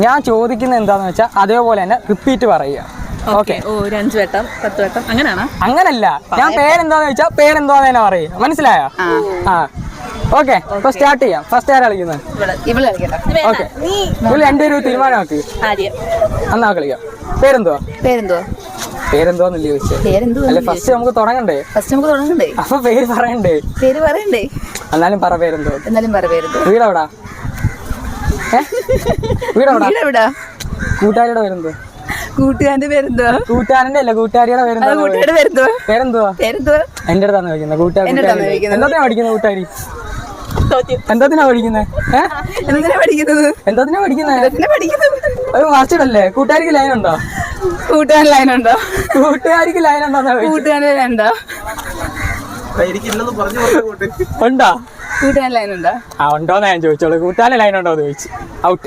ഞാൻ ചോദിക്കുന്നത് എന്താന്ന് വെച്ചാൽ അതേപോലെ തന്നെ റിപ്പീറ്റ് പറയുക. ഓക്കെ, 5 വട്ടം 10 വട്ടം അങ്ങനെയാണോ? അങ്ങനല്ല, ഞാൻ പേരെന്താന്ന് വെച്ചാൽ പേരെന്തോന്ന് തന്നെ പറയും. മനസ്സിലായോ? ആ ഓക്കെ, ഇപ്പൊ സ്റ്റാർട്ട് ചെയ്യാം. ഫസ്റ്റ് ആരാ കളിക്കുന്നത്? ഓക്കെ, നിങ്ങൾ രണ്ടുപേരും തീരുമാനമാക്കി എന്നാ കളിക്കാം. പേരെന്തോന്നല്ലേ ചോദിച്ചത്? അല്ലെ ഫസ്റ്റ് നമുക്ക് തുടങ്ങണ്ടേ? അപ്പൊ പേര് പറയണ്ടേ? എന്നാലും പറ പേരെന്തോ. വീടെവിടാ? വീടെവിടാ? കൂട്ടുകാരിയുടെ പേരെന്തോ? കൂട്ടുകാരന്റെ പേരെന്തോ? കൂട്ടുകാരന്റെ അല്ല, കൂട്ടുകാരിയുടെ പേരെന്തോ? പേരെന്തുവാ? എന്റെ അടുത്താണ് ചോദിക്കുന്നത്. കൂട്ടുകാരി എന്തോത്തിനാ പഠിക്കുന്നത്? കൂട്ടുകാരി എന്തോത്തിനാ പഠിക്കുന്നത്? എന്തോത്തിനാ പഠിക്കുന്നത്? ഒരു മാസ്റ്ററല്ലേ? കൂട്ടുകാരിക്ക് ലൈനുണ്ടോ? കൂട്ടുകാരൻ ലൈനുണ്ടോ? കൂട്ടുകാരിക്ക് ലൈനുണ്ടോ? കൂട്ടുകാരൻ ലൈനുണ്ടോ? ഉണ്ടോ? കൂട്ടുകാരൻ ലൈനുണ്ടോ? ആ ഉണ്ടോന്നാ ഞാൻ ചോദിച്ചോളൂ. കൂട്ടുകാരൻ ലൈനുണ്ടോ എന്ന് ചോദിച്ചു. ഔട്ട്.